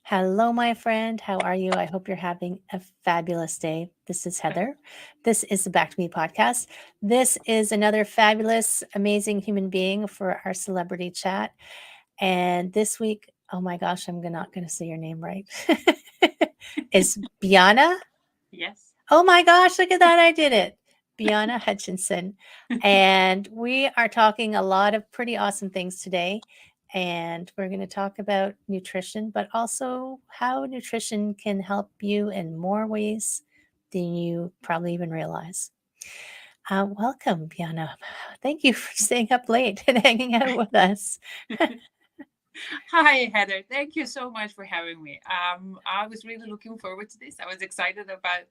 Hello, my friend. How are you? I hope you're having a fabulous day. This is Heather. This is the Back to Me podcast. This is another fabulous, amazing human being for our celebrity chat. And this week, oh my gosh, not going to say your name right. Is Biana? Yes. Oh my gosh, look at that. I did it. Biljana Hutchinson. And we are talking a lot of pretty awesome things today. And we're going to talk about nutrition, but also how nutrition can help you in more ways than you probably even realize. Welcome, Biljana. Thank you for staying up late and hanging out with us. Hi, Heather. Thank you so much for having me. I was really looking forward to this. I was excited about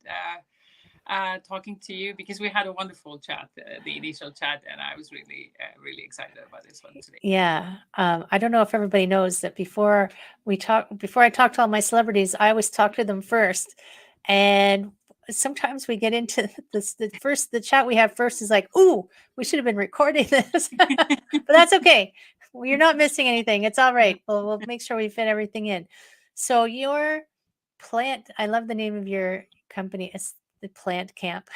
talking to you because we had a wonderful chat, the initial chat, and I was really excited about this one today. Yeah. I don't know if everybody knows that before I talk to all my celebrities, I always talk to them first. And sometimes we get into the chat we have first is like, ooh, we should have been recording this. But that's okay. Well, you're not missing anything. It's all right. We'll make sure we fit everything in. So your plant, I love the name of your company. It's the Plant Camp.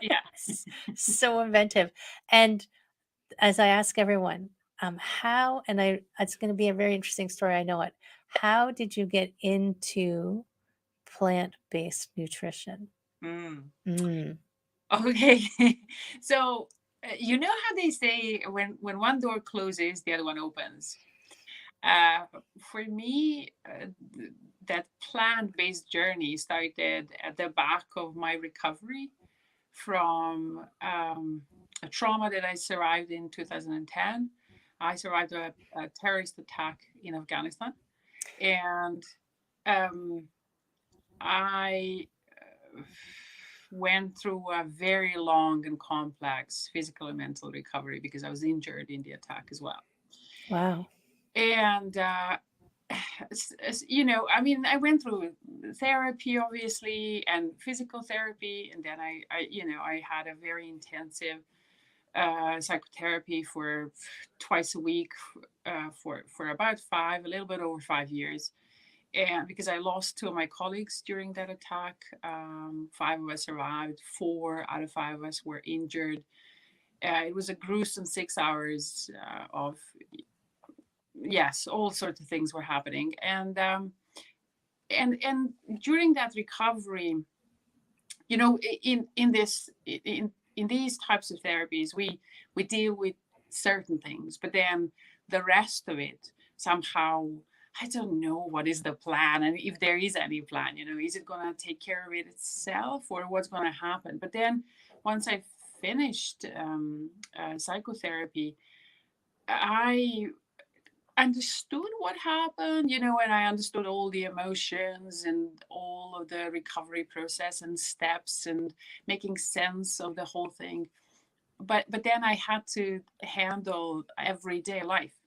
Yes. So inventive. And as I ask everyone, how, and it's going to be a very interesting story. I know it. How did you get into plant-based nutrition? Mm. Mm. Okay. So you know how they say when one door closes, the other one opens. Uh, for me, that plant-based journey started at the back of my recovery from a trauma that I survived in 2010. I survived a terrorist attack in Afghanistan, and um, I went through a very long and complex physical and mental recovery because I was injured in the attack as well. Wow. And I mean, I went through therapy, obviously, and physical therapy, and then I had a very intensive psychotherapy for twice a week for about a little bit over 5 years. And because I lost two of my colleagues during that attack, five of us survived. Four out of five of us were injured. It was a gruesome 6 hours of yes, all sorts of things were happening, and during that recovery, in this in these types of therapies, we deal with certain things, but then the rest of it somehow. I don't know what is the plan, and if there is any plan, is it going to take care of it itself or what's going to happen? But then once I finished psychotherapy, I understood what happened, and I understood all the emotions and all of the recovery process and steps and making sense of the whole thing. But then I had to handle everyday life.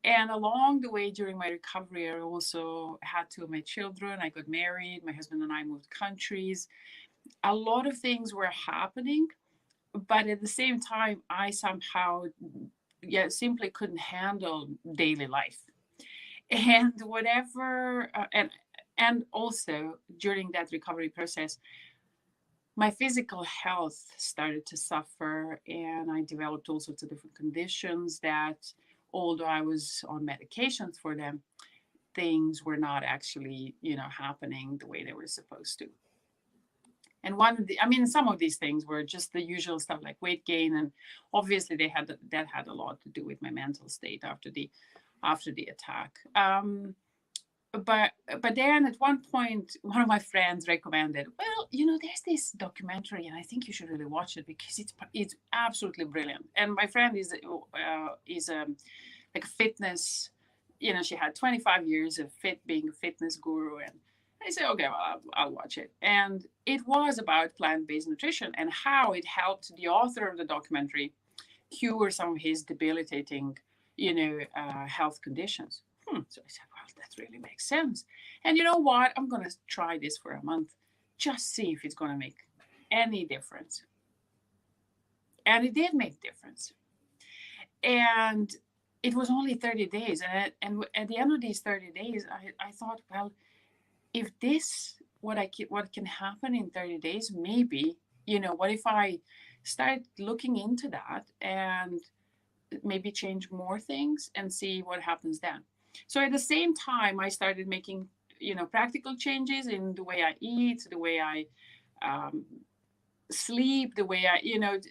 And along the way during my recovery, I also had two of my children. I got married, my husband and I moved countries. A lot of things were happening, but at the same time, I somehow simply couldn't handle daily life and whatever and also during that recovery process my physical health started to suffer, and I developed all sorts of different conditions that, although I was on medications for them, things were not actually happening the way they were supposed to. And some of these things were just the usual stuff like weight gain, and obviously that had a lot to do with my mental state after the attack. But then at one point, one of my friends recommended, well, there's this documentary, and I think you should really watch it because it's absolutely brilliant. And my friend is like a fitness. She had 25 years of being a fitness guru, and I said, okay, well, I'll watch it. And it was about plant-based nutrition and how it helped the author of the documentary cure some of his debilitating, health conditions. So I said, well, that really makes sense. And you know what? I'm going to try this for a month, just see if it's going to make any difference. And it did make difference. And it was only 30 days. And at the end of these 30 days, I thought, well, if this, what can happen in 30 days, maybe, what if I start looking into that and maybe change more things and see what happens then. So at the same time, I started making, practical changes in the way I eat, the way I um, sleep, the way I,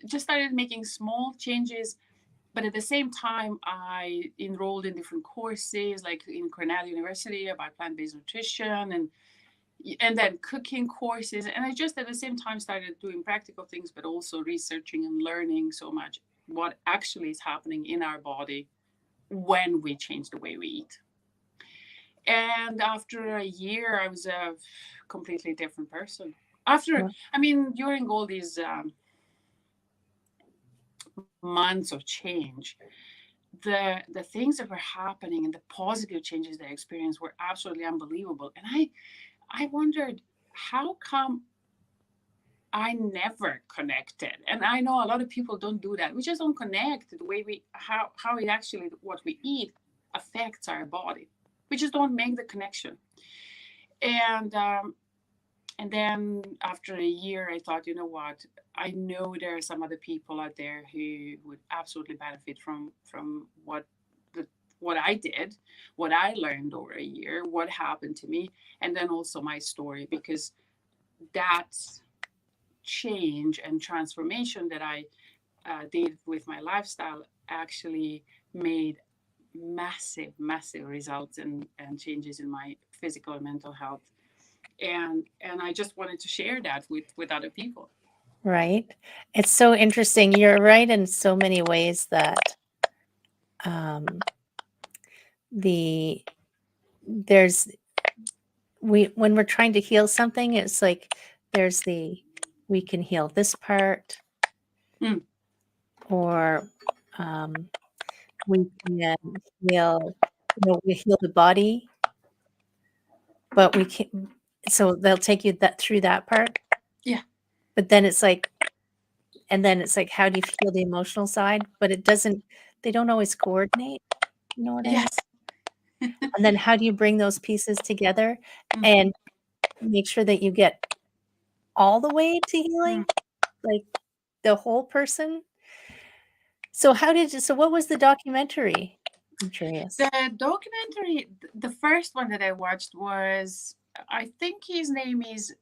just started making small changes. But at the same time, I enrolled in different courses, like in Cornell University about plant-based nutrition, and then cooking courses. And I just at the same time started doing practical things, but also researching and learning so much what actually is happening in our body when we change the way we eat. And after a year, I was a completely different person. After, I mean, during all these months of change, the things that were happening and the positive changes that I experienced were absolutely unbelievable. And I wondered, how come I never connected? And I know a lot of people don't do that. We just don't connect the way how it actually, what we eat affects our body. We just don't make the connection. And and then after a year, I thought, you know what? I know there are some other people out there who would absolutely benefit from what I did, what I learned over a year, what happened to me, and then also my story, because that change and transformation that I did with my lifestyle actually made massive results and changes in my physical and mental health. And I just wanted to share that with other people. Right. It's so interesting. You're right in so many ways that um, the there's when we're trying to heal something, it's like there's we can heal this part, Mm. or we can heal, we heal the body, but we can't. So they'll take you through that part, Yeah. but then it's like, and then it's like, how do you feel the emotional side? But it doesn't. They don't always coordinate. You know what I mean? Yes. And then how do you bring those pieces together Mm. and make sure that you get all the way to healing, Mm. like the whole person? So so what was the documentary? I'm curious. The documentary, the first one that I watched was, I think his name is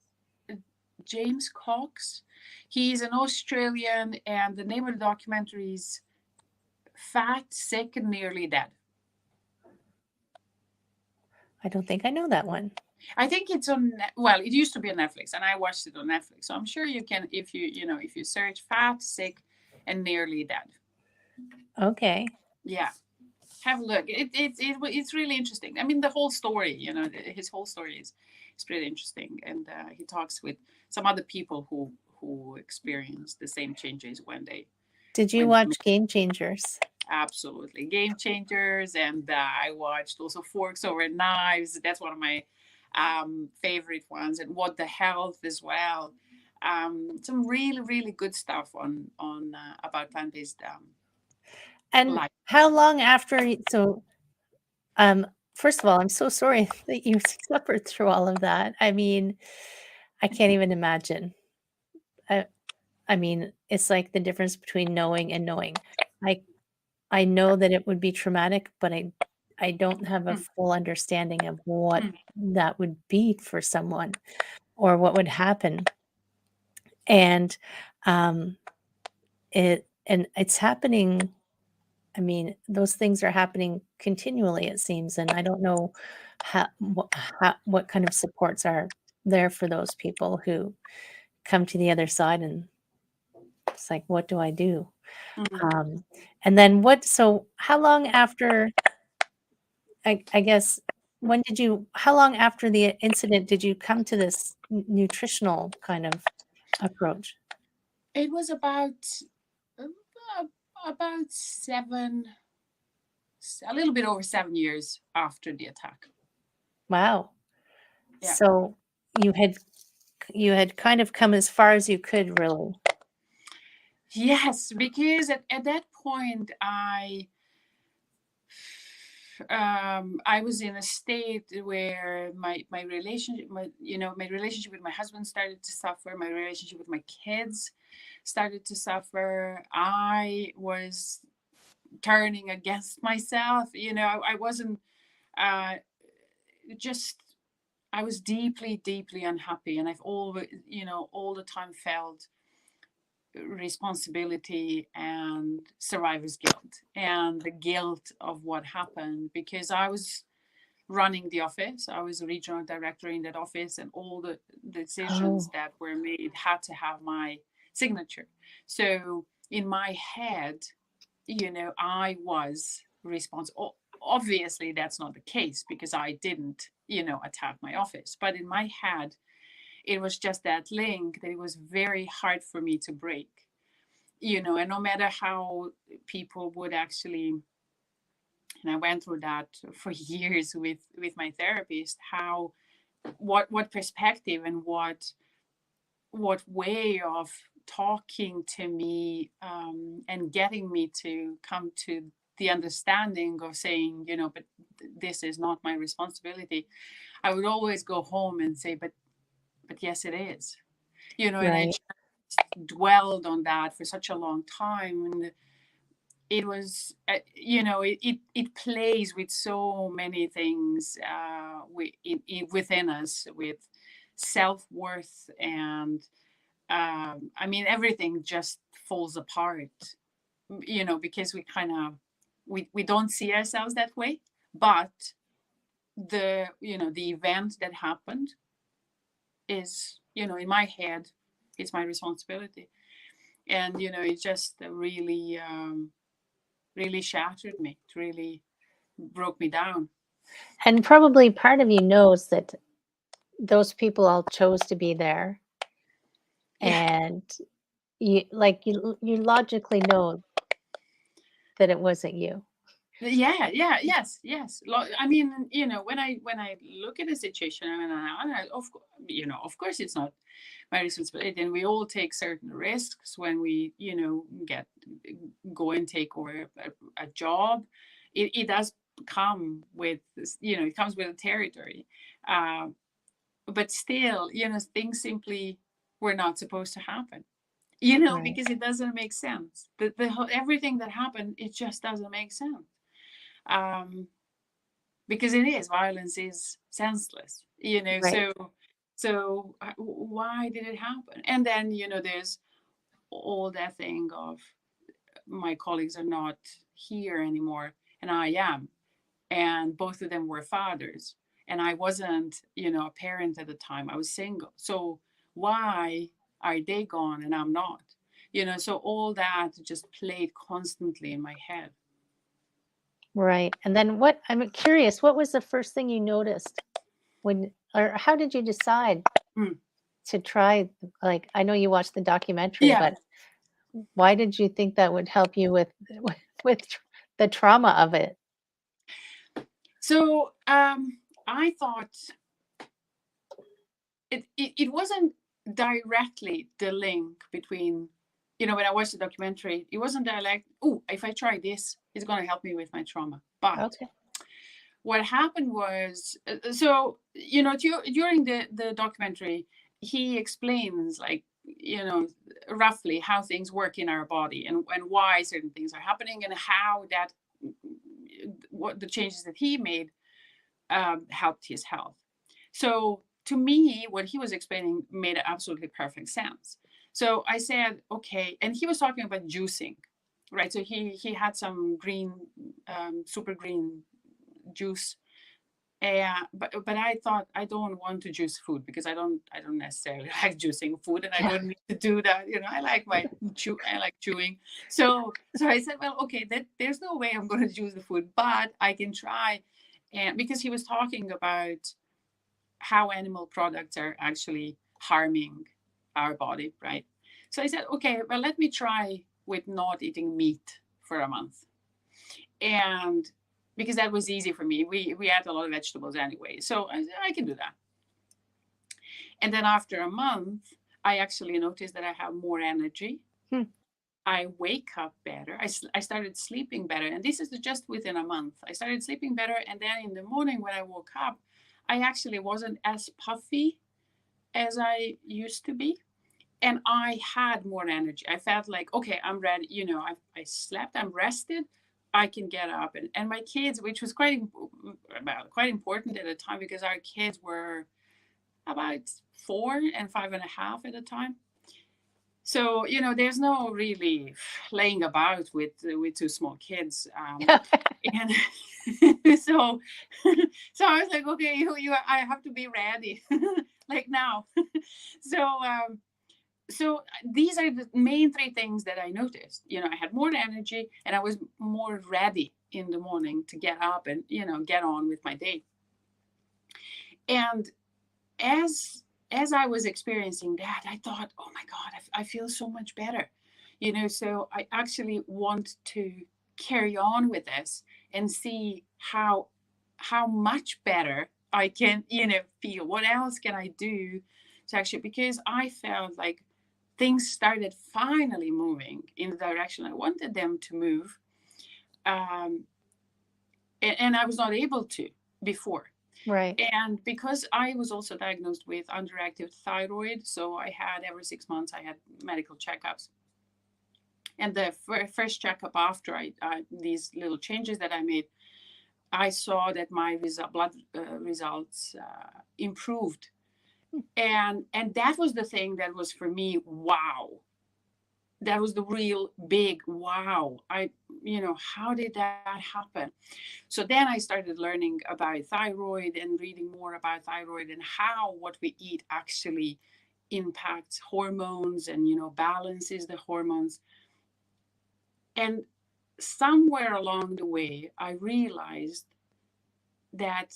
James Cox. He's an Australian, and the name of the documentary is Fat, Sick, and Nearly Dead. I don't think I know that one. I think it's on. Well, it used to be on Netflix, and I watched it on Netflix. So I'm sure you can, if you search "Fat, Sick, and Nearly Dead." Okay. Yeah, have a look. It's really interesting. I mean, the whole story. His whole story is pretty interesting, and he talks with some other people who experience the same changes when they Did you went through. watch Game Changers? Absolutely, Game Changers, and I watched also Forks Over Knives. That's one of my favorite ones, and What the Health as well. Some really good stuff on about plant based And life. how long after so first of all, I'm so sorry that you suffered through all of that. I mean, I can't even imagine. I, I mean, it's like the difference between knowing and knowing. I I know that it would be traumatic, but I don't have a Mm, full understanding of what mm, that would be for someone or what would happen. And um it's happening. I mean, those things are happening continually, it seems, and I don't know what kind of supports are there for those people who come to the other side, and it's like, what do I do? mm. Um, and then so how long after, I guess, how long after the incident did you come to this nutritional kind of approach? It was uh, about a little bit over 7 years after the attack. Wow. Yeah. So you had kind of come as far as you could, really. Yes, because at that point I I was in a state where my relationship, my relationship with my husband started to suffer. My relationship with my kids started to suffer. I was turning against myself. I wasn't uh, just. I was deeply, deeply unhappy, and I've always, all the time felt responsibility and survivor's guilt and the guilt of what happened, because I was running the office. I was a regional director in that office, and all the decisions that were made had to have my signature. So in my head, I was responsible. Obviously, that's not the case because I didn't, attack my office. But in my head, it was just that link that it was very hard for me to break. And no matter how people would actually, and I went through that for years with my therapist, how what perspective and what way of talking to me, and getting me to come to the understanding of saying, but this is not my responsibility. I would always go home and say, but yes, it is. And I Right. just dwelled on that for such a long time, and it was, it plays with so many things, within us, with self-worth, and everything just falls apart, because we don't see ourselves that way. But the event that happened is, in my head, it's my responsibility. And it just really, really shattered me. It really broke me down. And probably part of you knows that those people all chose to be there, Yeah. and you logically know that it wasn't you. Yeah, yes. When I look at the situation, of course it's not my responsibility, and we all take certain risks when we, go and take over a job. It does come with, it comes with a territory, uh, but still, things simply were not supposed to happen. Right. Because it doesn't make sense. Everything that happened, it just doesn't make sense. um, because violence is senseless, Right. so why did it happen? And then, there's all that thing of my colleagues are not here anymore, and I am, and both of them were fathers, and I wasn't, a parent at the time. I was single. So why are they gone and I'm not? So all that just played constantly in my head. Right. And then I'm curious, what was the first thing you noticed or how did you decide Mm. to try, like, I know you watched the documentary, Yeah. but why did you think that would help you with the trauma of it? So I thought it wasn't directly the link between, when I watched the documentary, it wasn't direct. Oh, if I try this, it's going to help me with my trauma. But Okay. what happened was, so, during the documentary, he explains, like, roughly how things work in our body, and why certain things are happening, and how that, what the changes that he made, helped his health. So to me, what he was explaining made absolutely perfect sense. So I said, okay, and he was talking about juicing, right? So he had some green, super green juice. But I thought, I don't want to juice food because I don't necessarily like juicing food, and I Yeah. don't need to do that. I like chewing. So I said, well, okay, there's no way I'm going to juice the food, but I can try. And because he was talking about how animal products are actually harming our body, right? So I said, okay, well, let me try with not eating meat for a month. And because that was easy for me, we had a lot of vegetables anyway. So I can do that. And then after a month, I actually noticed that I have more energy. Hmm. I wake up better. I started sleeping better. And this is just within a month. I started sleeping better. And then in the morning when I woke up, I actually wasn't as puffy as I used to be. And I had more energy. I felt like, okay, I'm ready. I slept, I'm rested. I can get up. And my kids, which was quite important at the time because our kids were about 4 and 5.5 at the time. So there's no really laying about with two small kids, and so so I was like, okay, I have to be ready, like now. so so these are the main three things that I noticed. I had more energy and I was more ready in the morning to get up and get on with my day. And as I was experiencing that, I thought, oh my God, I feel so much better. So I actually want to carry on with this and see how much better I can, feel. What else can I do to actually, because I felt like things started finally moving in the direction I wanted them to move. Um, and I was not able to before. Right. And because I was also diagnosed with underactive thyroid, so I had every 6 months I had medical checkups. And the first checkup after these little changes that I made, I saw that my blood results improved, and that was the thing that was for me, wow. That was the real big wow. How did that happen? So then I started learning about thyroid and reading more about thyroid and how what we eat actually impacts hormones and balances the hormones. And somewhere along the way I realized that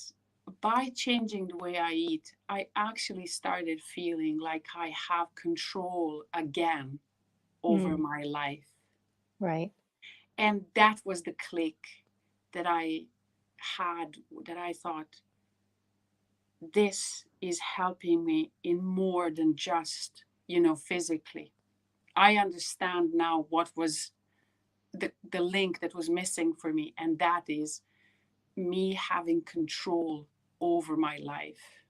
by changing the way I eat, I actually started feeling like I have control again over my life. Right. And that was the click that I had, that I thought, this is helping me in more than just, physically. I understand now what was the link that was missing for me, and that is me having control over my life,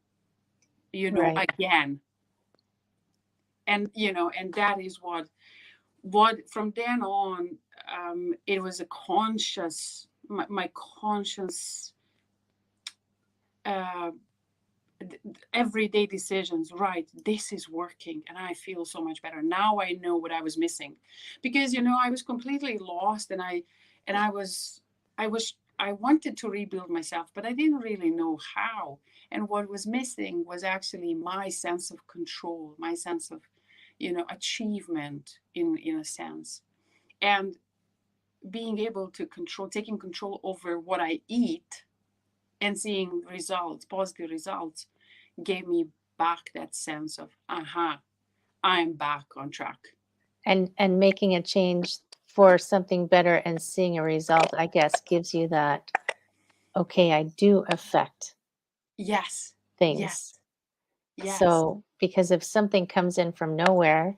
Right. again. And that is what from then on, it was a conscious, my conscious, uh, everyday decisions. Right, this is working and I feel so much better now. I know what I was missing, because I was completely lost, and I wanted to rebuild myself, but I didn't really know how. And what was missing was actually my sense of control, my sense of achievement, in a sense. And being able to taking control over what I eat and seeing results, positive results, gave me back that sense of, aha, I'm back on track. And making a change for something better and seeing a result, I guess, gives you that, okay, I do affect Yes, things. yes, yes, So, because if something comes in from nowhere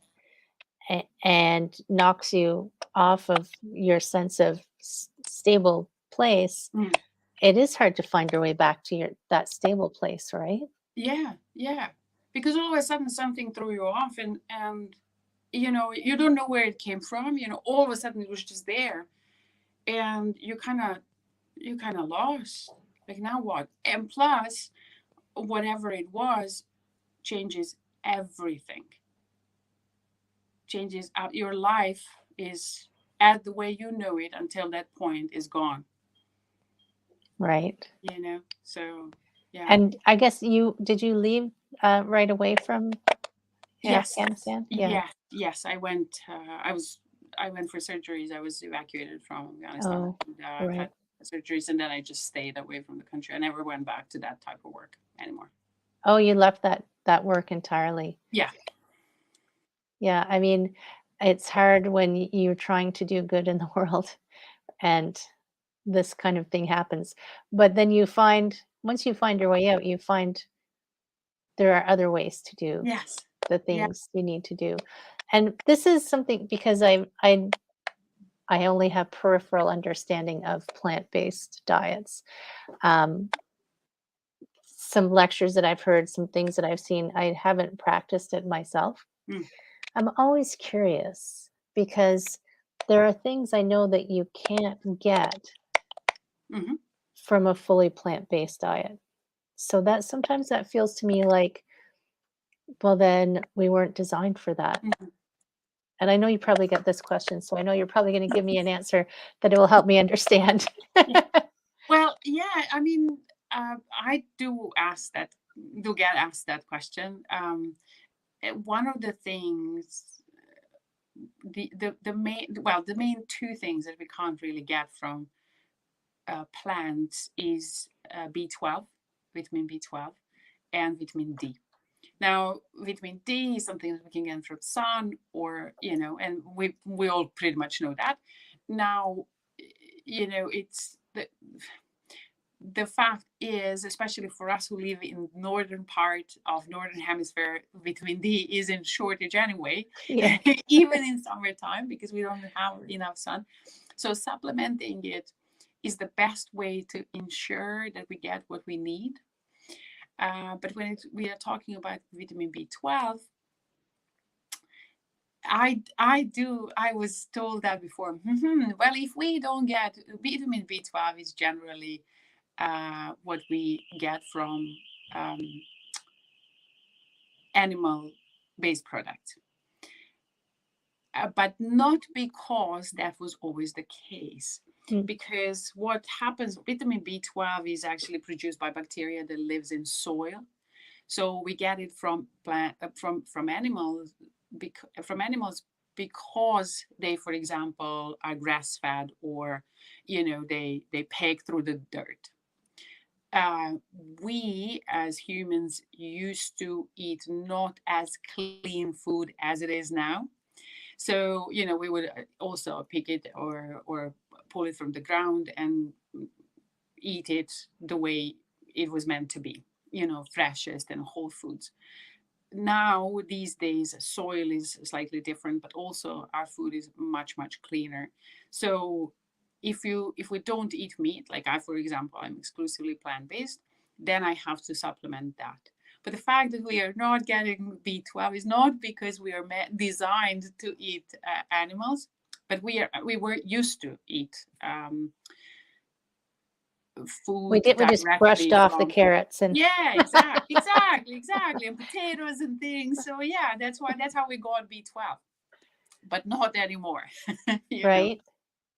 and knocks you off of your sense of stable place, mm, it is hard to find your way back to that stable place, right? yeah, yeah. Because all of a sudden something threw you off, and you don't know where it came from. All of a sudden it was just there, and you kind of lost. Like, now what? And plus, whatever it was changes everything. Changes out your life is, as the way you know it until that point is gone. Right. So yeah. And I guess did you leave right away from Yes, Afghanistan? Yeah. yes. I went for surgeries. I was evacuated from Afghanistan, Oh, and had right. surgeries, and then I just stayed away from the country. I never went back to that type of work anymore. Oh, you left that work entirely. Yeah. Yeah, I mean, it's hard when you're trying to do good in the world and this kind of thing happens. But then once you find your way out, you find there are other ways to do Yes. the Yeah. things you need to do. And this is something because I only have peripheral understanding of plant-based diets. Um, some lectures that I've heard, some things that I've seen, I haven't practiced it myself. Mm. I'm always curious because there are things I know that you can't get Hmm. from a fully plant-based diet. So that sometimes that feels to me like, well, then we weren't designed for that. Hmm. And I know you probably get this question, so I know you're probably going to give me an answer that it will help me understand. Well, yeah, I mean, I do get asked that question. One of the things, the main two things that we can't really get from plants is B12, vitamin B12, and vitamin D. Now, vitamin D is something that we can get from sun, or and we all pretty much know that. Now, it's the fact is, especially for us who live in northern part of northern hemisphere, vitamin D is in shortage anyway, Yeah. even in summertime because we don't have enough sun. So supplementing it is the best way to ensure that we get what we need. But when we are talking about vitamin B12, I was told that before. Well, if we don't get vitamin B12, is generally what we get from um, animal-based products. But not because that was always the case. Mm. Because what happens, vitamin B12 is actually produced by bacteria that lives in soil. So we get it from animals, because they, for example, are grass fed, or they peg through the dirt. uh, we as humans used to eat not as clean food as it is now. So we would also pick it, or pull it from the ground and eat it the way it was meant to be, freshest and whole foods. Now these days soil is slightly different, but also our food is much much cleaner. So if we don't eat meat, like I, for example, I'm exclusively plant-based, then I have to supplement that. But the fact that we are not getting B12 is not because we are designed to eat animals, but we were used to eat We food did. We just brushed directly off the from. carrots and Yeah, exactly, and potatoes and things. So yeah, that's how we got B12, but not anymore. you know. right.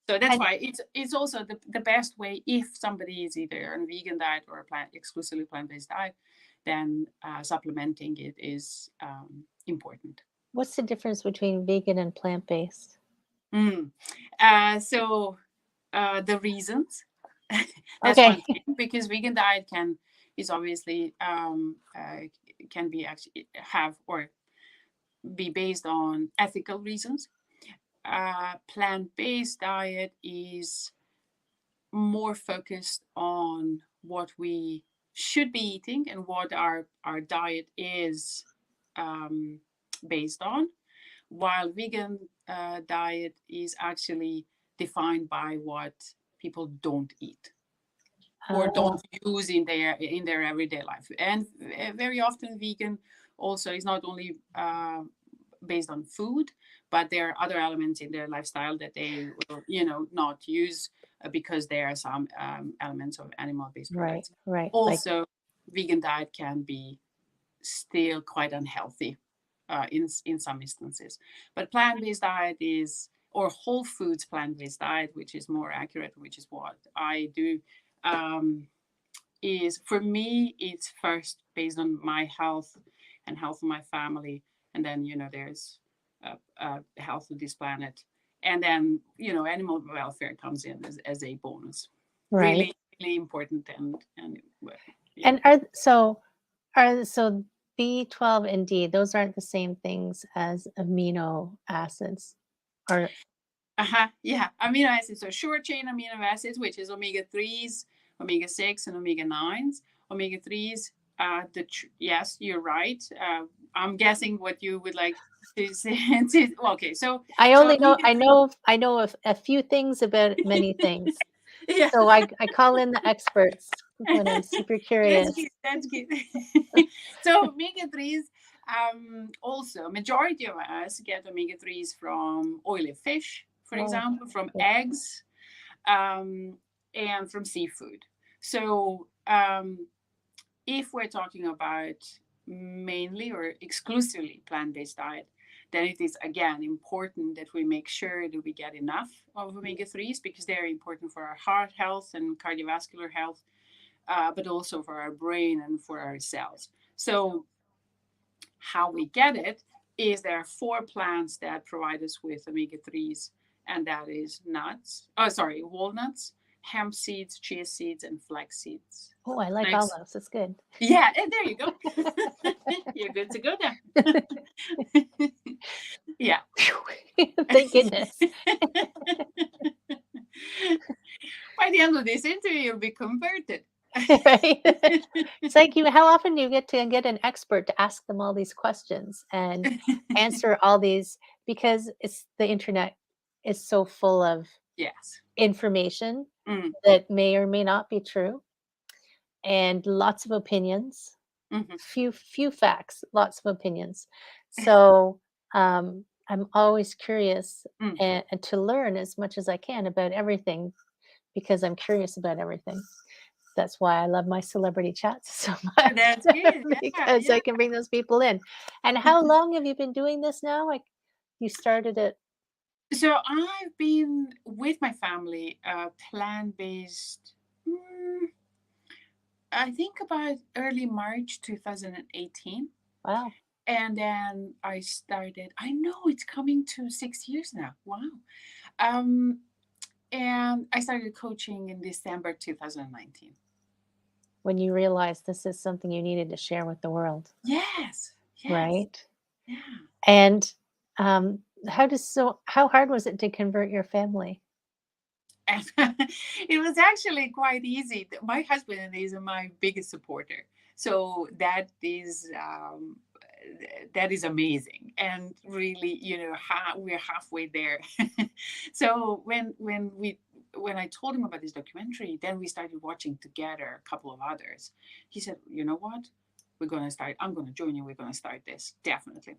So that's And why it's also the best way, if somebody is either on a vegan diet or a exclusively plant-based diet, then supplementing it is important. what's the difference between vegan and plant-based? Mm. So the reasons. That's one Okay. thing, because vegan diet is obviously can be actually have or be based on ethical reasons. Plant-based diet is more focused on what we should be eating and what our diet is um, based on, while vegan diet is actually defined by what people don't eat or Oh, don't use in their everyday life. And very often vegan also is not only based on food, but there are other elements in their lifestyle that they will not use because there are some elements of animal based right, products. right. Like, Also, vegan diet can be still quite unhealthy in some instances, but plant-based diet is, or whole foods plant-based diet, which is more accurate, which is what I do, um, is, for me, it's first based on my health and health of my family, and then there's health of this planet, and then animal welfare comes in as a bonus. right. Really really important. And yeah. And so B12 and D, those aren't the same things as amino acids. Or Yeah, amino acids. So short chain amino acids, which is omega 3s, omega 6, and omega 9s. Omega 3s, yes, you're right. I'm guessing what you would like to say. Okay, so I so only know omega 3. I know a few things about many things. Yeah. So I call in the experts when I'm super That's curious. good. That's good. So omega threes, also majority of us get omega threes from oily fish, for Oh, example, from good. eggs, and from seafood. So if we're talking about mainly or exclusively plant-based diet, then it is again important that we make sure that we get enough of omega 3s because they're important for our heart health and cardiovascular health, but also for our brain and for our cells. So, how we get it is there are four plants that provide us with omega 3s, and that is walnuts, hemp seeds, chia seeds, and flax seeds. Oh, I like all Nice. those. That's good. Yeah, and there you go. You're good to go then. Yeah. Thank goodness. By the end of this interview, you'll be converted. Right? It's like how often do you get to get an expert to ask them all these questions and answer all these because it's the internet is so full of Yes. information Mm, that may or may not be true and lots of opinions, mhm. few facts, lots of opinions. So I'm always curious Mm. and to learn as much as I can about everything because I'm curious about everything. That's why I love my celebrity chats so much That's good. Yeah, because yeah. I can bring those people in. And how long have you been doing this now? Like you started it. So I've been with my family, plant-based. I think about early March 2018. Wow. And then I started, I know it's coming to 6 years now. Wow. Um, and I started coaching in December 2019. When you realized this is something you needed to share with the world, Yes, yes, right? yeah. And how hard was it to convert your family? And it was actually quite easy. My husband is my biggest supporter, so that is amazing, and really, we're halfway there. So when I told him about this documentary, then we started watching together a couple of others. He said, "You know what? We're gonna start. I'm gonna join you. We're gonna start this definitely."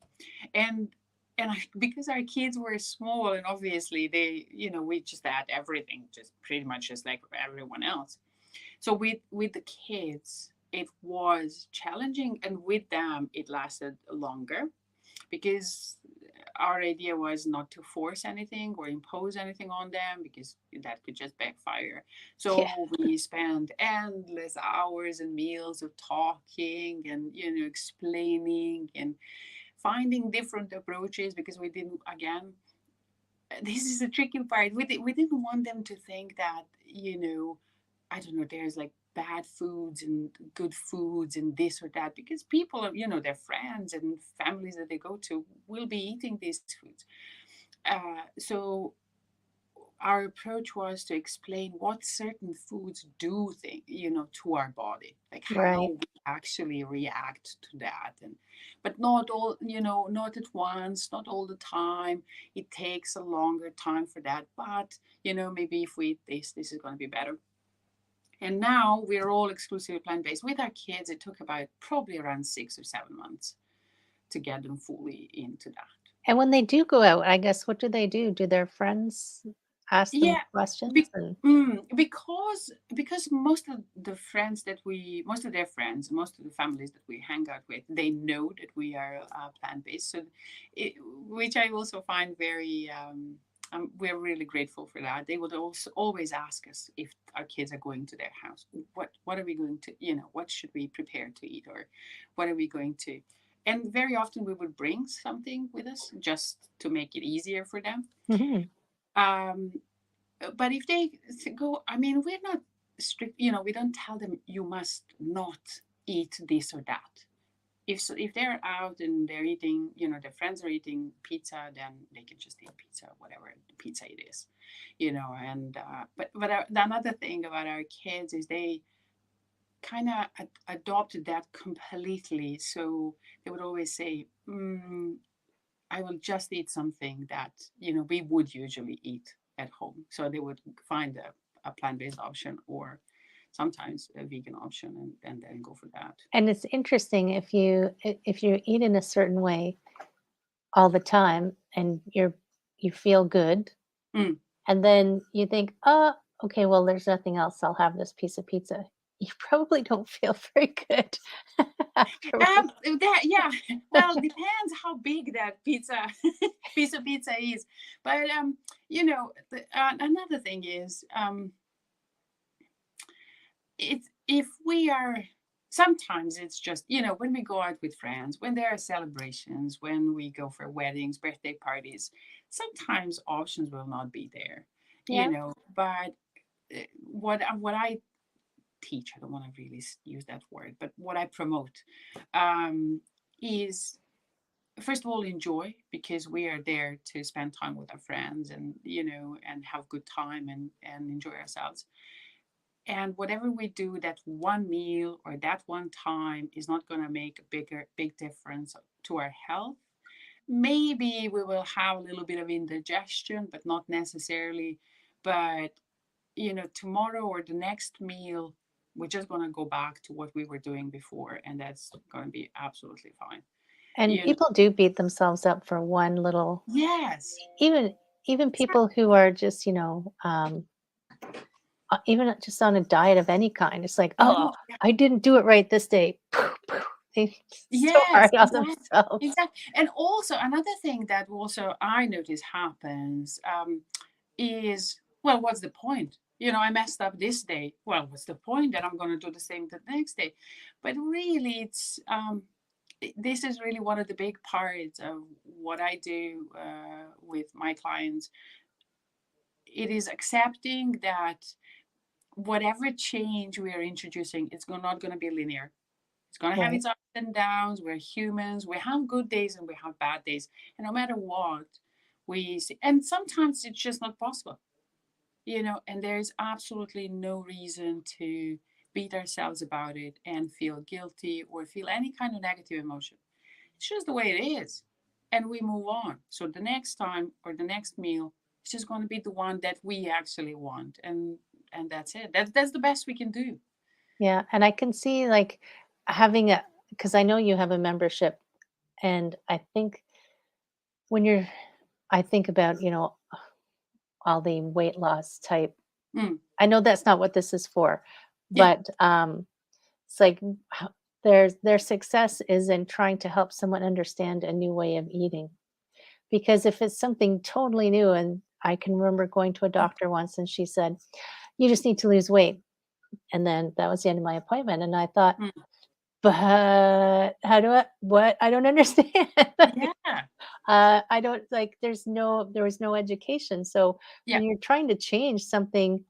And because our kids were small and obviously we just had everything just pretty much just like everyone else. So with the kids it was challenging, and with them it lasted longer because our idea was not to force anything or impose anything on them because that could just backfire. Yeah. So we spent endless hours and meals of talking and explaining and finding different approaches because we didn't, again, this is the tricky part. We didn't want them to think that, I don't know, there's like bad foods and good foods and this or that because people are, their friends and families that they go to will be eating these foods. So our approach was to explain what certain foods do to our body, like how Right. we actually react to that. And but not all, not at once, not all the time. It takes a longer time for that, but maybe if we eat this is going to be better. And now we're all exclusively plant-based. With our kids it took about probably around 6 or 7 months to get them fully into that. And when they do go out, I guess what do they do? Do their friends ask them Yeah, questions be, and because most of their friends, most of the families that we hang out with, they know that we are plant based. So, which I also find very. We're really grateful for that. They would also always ask us if our kids are going to their house. What are we going to? What should we prepare to eat, or what are we going to? And very often we would bring something with us just to make it easier for them. Mhm. Um, but if they go, I mean, we're not strict. We don't tell them you must not eat this or that. If they're out and they're eating, their friends are eating pizza, then they can just eat pizza, whatever pizza it is. And but another thing about our kids is kind of adopted that completely. So they would always say, I will just eat something that, we would usually eat at home. So they would find a plant-based option or sometimes a vegan option and then go for that. And it's interesting if you eat in a certain way all the time and you feel good, Mm. and then you think, "Oh, okay, well, there's nothing else. I'll have this piece of pizza." You probably don't feel very good afterwards. Yeah. Well, depends how big that piece of pizza is. But another thing is, it's if we are sometimes it's just when we go out with friends, when there are celebrations, when we go for weddings, birthday parties, sometimes options will not be there, Yeah. but what I teach, I don't want to really use that word, but what I promote is, first of all, enjoy, because we are there to spend time with our friends and and have good time and enjoy ourselves. And whatever we do, that one meal or that one time is not going to make a big difference to our health. Maybe we will have a little bit of indigestion, but not necessarily. But tomorrow or the next meal, we're just going to go back to what we were doing before, and that's going to be absolutely fine. And you know people do beat themselves up for one little, yes. even people who are just, even just on a diet of any kind. It's like, "Oh, Oh, yeah. I didn't do it right this day." They so Yes, hard on exactly. themselves. Exactly. And also another thing that also I notice happens, is, well, what's the point? I messed up this day. Well, what's the point that I'm going to do the same the next day? But really, this is really one of the big parts of what I do with my clients. It is accepting that whatever change we are introducing, it's not going to be linear. It's going to have Right. its ups and downs. We're humans. We have good days and we have bad days. And no matter what we see, and sometimes it's just not possible, and there's absolutely no reason to beat ourselves about it and feel guilty or feel any kind of negative emotion. It's just the way it is. And we move on. So the next time or the next meal is just going to be the one that we actually want. And that's it. That's the best we can do. Yeah, and I can see, like, having a, because I know you have a membership, and I think when you're I think about, all the weight loss type. Mm, I know that's not what this is for, yeah. but, it's like, their success is in trying to help someone understand a new way of eating. Because if it's something totally new, and I can remember going to a Oh, doctor once and she said, "You just need to lose weight." And then that was the end of my appointment, and I thought, mm, "But how do I what? I don't understand." Like, yeah. I don't, like, there was no education. So Yeah. when you're trying to change something,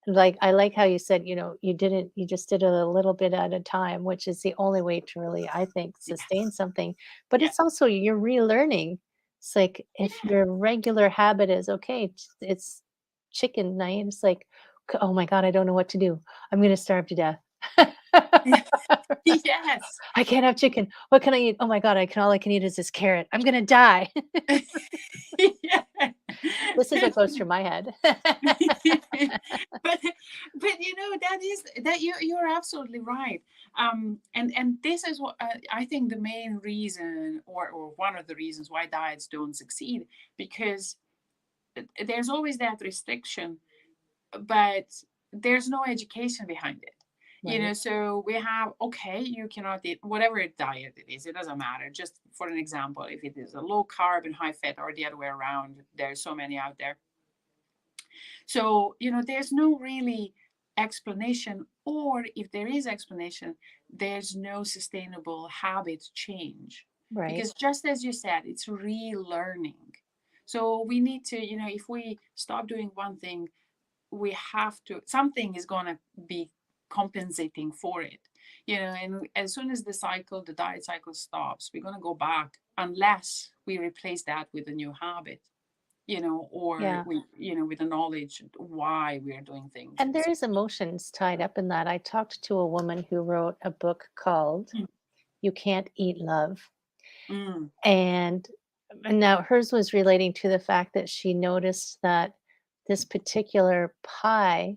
like, I like how you said, you just did it a little bit at a time, which is the only way to really, I think, sustain Yes. something. But Yeah. it's also you're relearning. It's like if Yeah. your regular habit is, okay, it's chicken night, it's like, "Oh my god, I don't know what to do. I'm gonna starve to death." Yes. "I can't have chicken. What can I eat? Oh my god, all I can eat is this carrot. I'm gonna die." Yeah. This is what goes through my head. but that is that you're absolutely right. And this is what I think the main reason, or one of the reasons why diets don't succeed, because there's always that restriction, but there's no education behind it. Right. So we have, okay, you cannot eat whatever diet it is, it doesn't matter. Just for an example, if it is a low carb and high fat, or the other way around, there's so many out there. So there's no really explanation, or if there is explanation, there's no sustainable habit change, Right. because just as you said, it's relearning. So we need to, if we stop doing one thing, we have to, something is going to be compensating for it. And as soon as the diet cycle stops, we're going to go back unless we replace that with a new habit. or Yeah. with the knowledge why we are doing things. And there is emotions tied up in that. I talked to a woman who wrote a book called Mm, You Can't Eat Love. mm, And now hers was relating to the fact that she noticed that this particular pie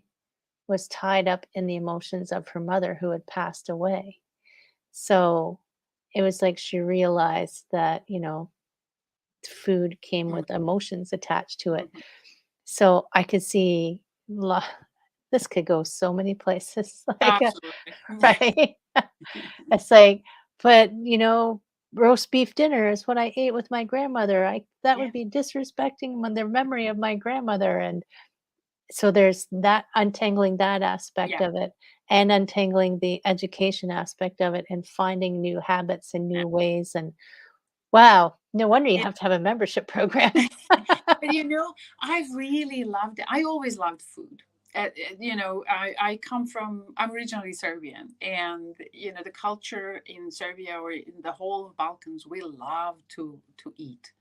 was tied up in the emotions of her mother who had passed away. So it was like she realized that, food came mm, with emotions attached to it. mhm. So I could see lo- this could go so many places. Like, Absolutely. right? It's like, but roast beef dinner is what I ate with my grandmother. That Yeah, would be disrespecting the memory of my grandmother. And so there's that untangling that aspect yeah, of it and untangling the education aspect of it and finding new habits and yeah. new ways. And wow, no wonder you It, have to have a membership program. but I've really loved it. I always loved food. I'm originally Serbian, and the culture in Serbia or in the whole Balkans, we love to eat.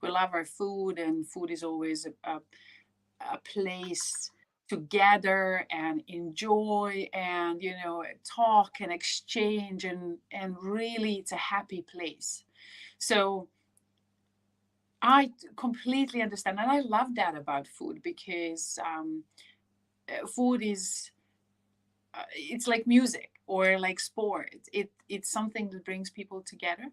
We love our food, and food is always a place to gather and enjoy and talk and exchange, and really it's a happy place. So I completely understand, and I love that about food because food is it's like music or like sport. It's something that brings people together,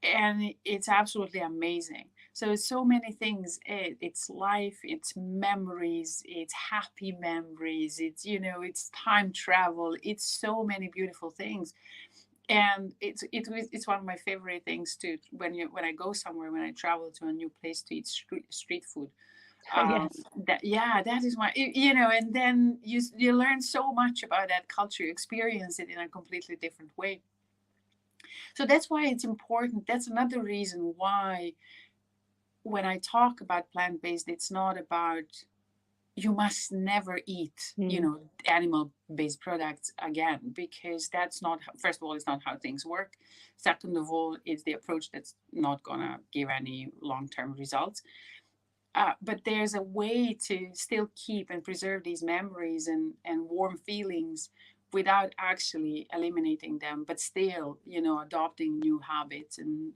and it's absolutely amazing. So it's so many things. It's life, it's memories, it's happy memories. It's time travel. It's so many beautiful things, and it's one of my favorite things to when I go somewhere, when I travel to a new place to eat street food. Oh, um yes. that is and then you learn so much about that culture, you experience it in a completely different way. So that's why it's important. That's another reason why when I talk about plant-based, it's not about you must never eat Mm, animal-based products again, because that's not, first of all, it's not how things work. Second of all, it's the approach that's not gonna give any long-term results. But there's a way to still keep and preserve these memories and warm feelings without actually eliminating them, but still, adopting new habits and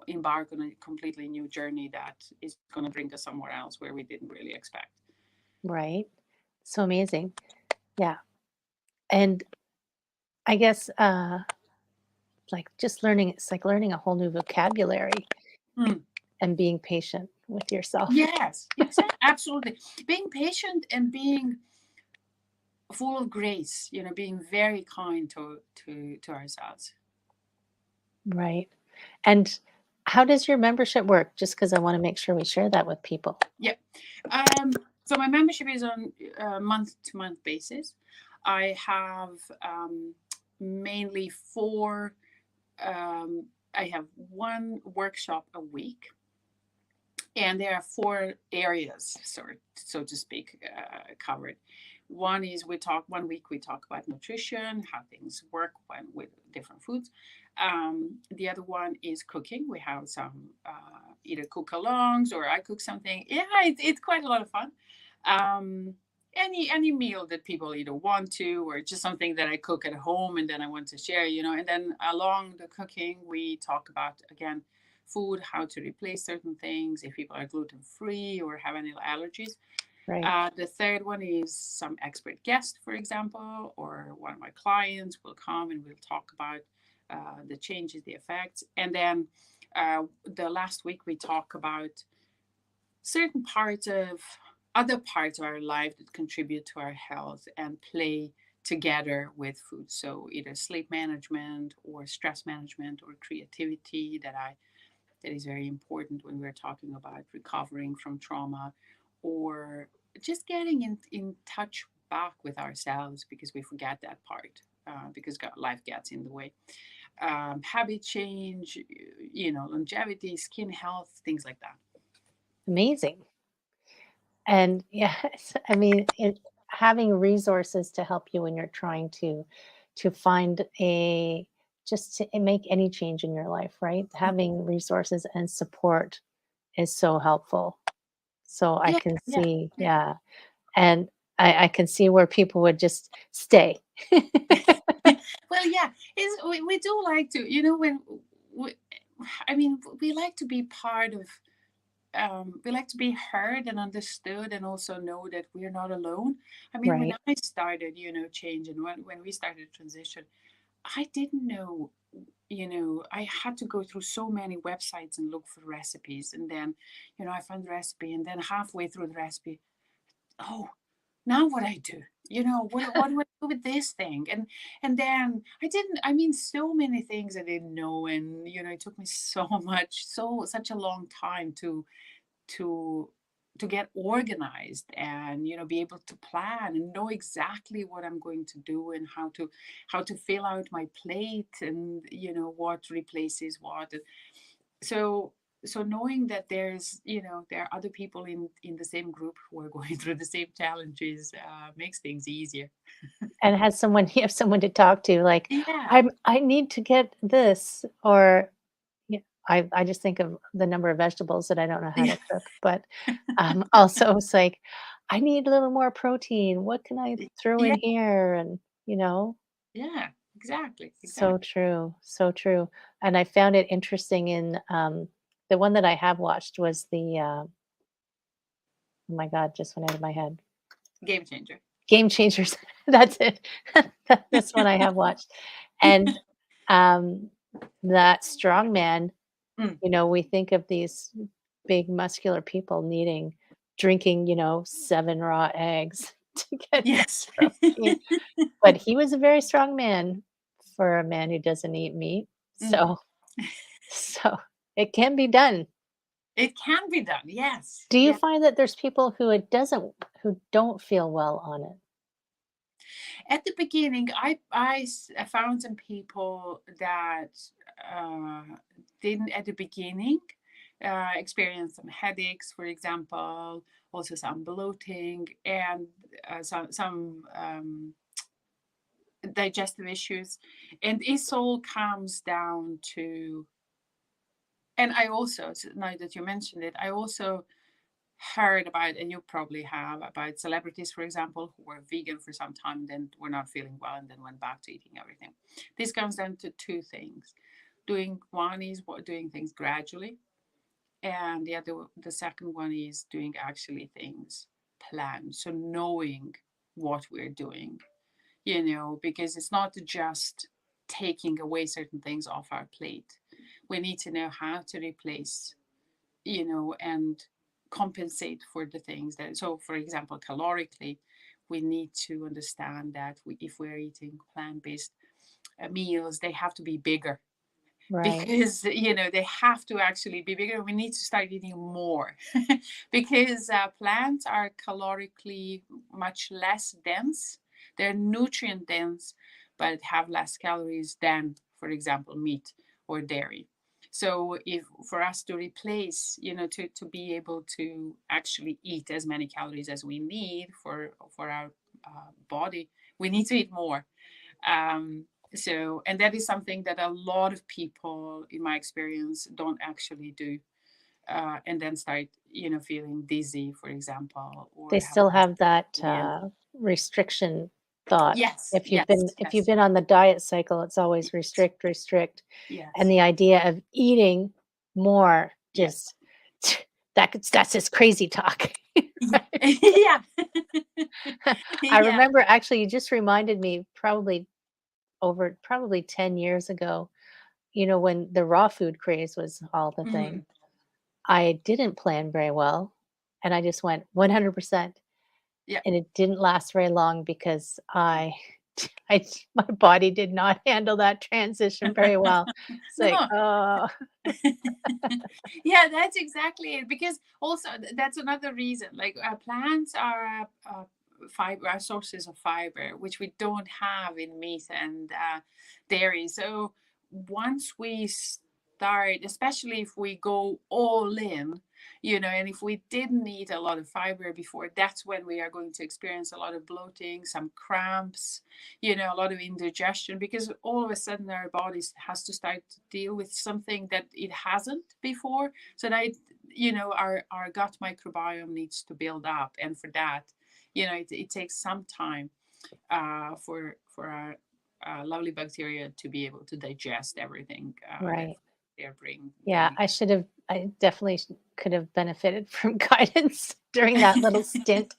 embark on a completely new journey that is going to bring us somewhere else where we didn't really expect. right. So amazing. Yeah. And I guess like just learning it's like learning a whole new vocabulary Mm. and being patient with yourself. Yes, yes, absolutely. Being patient and being full of grace, being very kind to ourselves. Right. And how does your membership work? Just because I want to make sure we share that with people. Yeah. Um, so my membership is on a month-to-month basis. I have mainly four. I have one workshop a week, and there are four areas, so to speak, covered. One is we talk 1 week. We talk about nutrition, how things work with different foods. The other one is cooking. We have some either cook-alongs or I cook something. Yeah, it's quite a lot of fun. Um, any meal that people either want to, or just something that I cook at home and then I want to share. And then along the cooking, we talk about again food, how to replace certain things, if people are gluten free or have any allergies. Right. The third one is some expert guest, for example, or one of my clients will come and we'll talk about the changes, the effects. And then the last week we talk about certain parts of other parts of our life that contribute to our health and play together with food. So either sleep management or stress management or creativity that is very important when we're talking about recovering from trauma, or just getting in touch back with ourselves because we forget that part, because life gets in the way. Habit change, longevity, skin health, things like that. Amazing. And yes, I mean, having resources to help you when you're trying to find a just to make any change in your life, right? Having resources and support is so helpful. So I Yeah, can yeah, see, yeah. yeah, and I can see where people would just stay. Well, yeah, we do like to, when we, I mean, we like to be part of. We like to be heard and understood, and also know that we're not alone. I mean, when Right. I started, change, and when we started transition, I didn't know. I had to go through so many websites and look for recipes, and then, I found the recipe, and then halfway through the recipe, oh, now what I do? What do I do with this thing? And then I didn't. I mean, so many things I didn't know, and it took me so much, such a long time to to get organized, and be able to plan and know exactly what I'm going to do, and how to fill out my plate, and what replaces what. So knowing that there are other people in the same group who are going through the same challenges makes things easier. And has someone you have someone to talk to, like, Yeah. I need to get this, or yeah, I just think of the number of vegetables that I don't know how Yeah. to cook, but, also it's like, I need a little more protein. What can I throw Yeah. in here? And, you know, Yeah. Exactly. so Exactly. true, so true. And I found it interesting in, the one that I have watched was oh my god, just went out of my head. Game changer. Game Changers. That's it. That's one I have watched. And, um, that strong man, Mm. we think of these big muscular people drinking, 7 raw eggs to get their Yes. protein, but he was a very strong man for a man who doesn't eat meat. Mm. So it can be done. It can be done. Yes. Do you Yeah. find that there's people who don't feel well on it? At the beginning, I found some people that uh, didn't at the beginning experience some headaches, for example, also some bloating, and some digestive issues, and this all comes down to. And I also, now that you mentioned it, I also heard about, and you probably have, about celebrities, for example, who were vegan for some time, then were not feeling well, and then went back to eating everything. This comes down to two things. One is doing things gradually, and the second one is doing actually things planned. So knowing what we're doing, because it's not just taking away certain things off our plate. We need to know how to replace, and compensate for the things that. So, for example, calorically, we need to understand that if we're eating plant-based meals, they have to be bigger, Right, because they have to actually be bigger. We need to start eating more because plants are calorically much less dense. They're nutrient dense, but have less calories than, for example, meat or dairy. So if for us to replace, to be able to actually eat as many calories as we need for our body, we need to eat more. um, and that is something that a lot of people, in my experience, don't actually do, and then start, feeling dizzy, for example, or they have still less have that, energy. And restriction thought. yes, If you've yes, been if you've yes, been on the diet cycle, it's always yes, restrict, restrict, and yes, the idea of eating more yes. just that's just crazy talk. Right? Yeah. I Yeah. remember actually, you just reminded me probably 10 years ago, when the raw food craze was all the thing. Mhm. I didn't plan very well, and I just went 100%, Yeah. and it didn't last very long because I my body did not handle that transition very well. It's like, No. "Oh." Yeah, that's exactly it. Because also that's another reason. Like plants are fiber, are sources of fiber, which we don't have in meat and dairy. So once we tired, especially if we go all in, and if we didn't eat a lot of fiber before, that's when we are going to experience a lot of bloating, some cramps, a lot of indigestion, because all of a sudden our bodies has to start to deal with something that it hasn't before. So that, our gut microbiome needs to build up. And for that, it takes some time for our lovely bacteria to be able to digest everything that Right. they're Yeah, bringing. I definitely could have benefited from guidance during that little stint.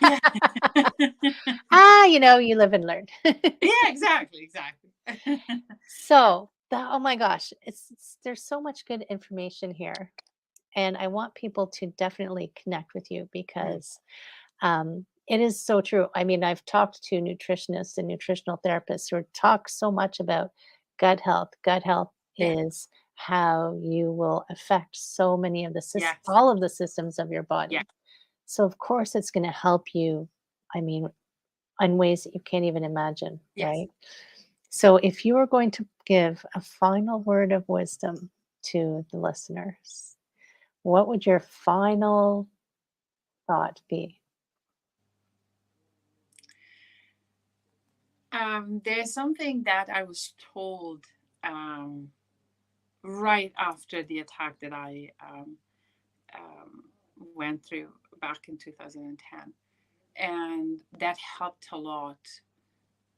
Yeah. You live and learn. Yeah, exactly. So, oh my gosh, there's so much good information here. And I want people to definitely connect with you Mm. because it is so true. I mean, I've talked to nutritionists and nutritional therapists who talk so much about gut health. Gut health Yeah. is how you will affect so many of Yes. all of the systems of your Yeah. body. So of course it's going to help you. I mean, in ways that you can't even imagine, Yes. right? So if you are going to give a final word of wisdom to the listeners, what would your final thought be? There's something that I was told um, right after the attack that I um, went through back in 2010, and that helped a lot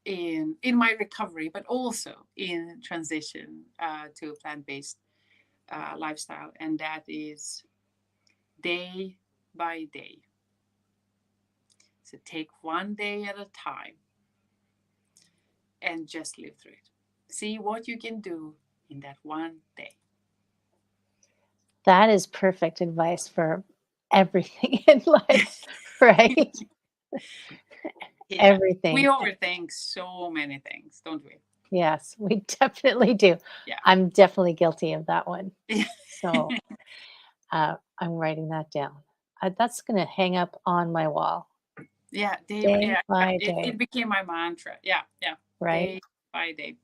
in my recovery, but also in transition to a plant-based lifestyle, and that is day by day. So take one day at a time and just live through it. See what you can do in that one day. That is perfect advice for everything in life, right? Yeah, we Everything. overthink so many things, don't we? Yes, we definitely do. Yeah. I'm definitely guilty of that one. So I'm writing that down. That's going to hang up on my wall Yeah, day by it day, became my mantra. Yeah, yeah, right? day by day.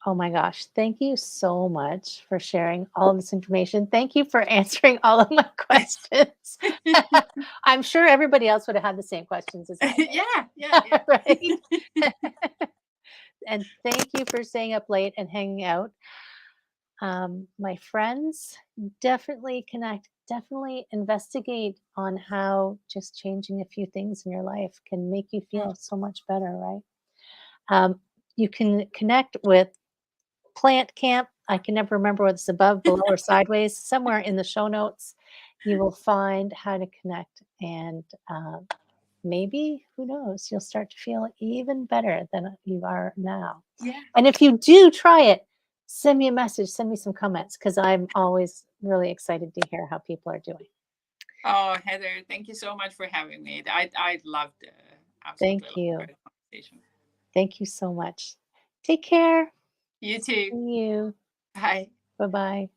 Oh my gosh. Thank you so much for sharing all of this information. Thank you for answering all of my questions. I'm sure everybody else would have had the same questions as I Yeah, yeah, did, yeah. right? And thank you for staying up late and hanging out. My friends, definitely connect, definitely investigate on how just changing a few things in your life can make you Mm. feel so much better, right? Um, you can connect with Plant Camp. I can never remember whether it's above, below, or sideways. Somewhere in the show notes, you will find how to connect. And maybe, who knows, you'll start to feel even better than you are now. Yeah. And if you do try it, send me a message, send me some comments, because I'm always really excited to hear how people are doing. Oh, Heather, thank you so much for having me. I loved absolutely Thank loved you. our conversation. Thank you so much. Take care. You See too. you. Bye. Bye bye.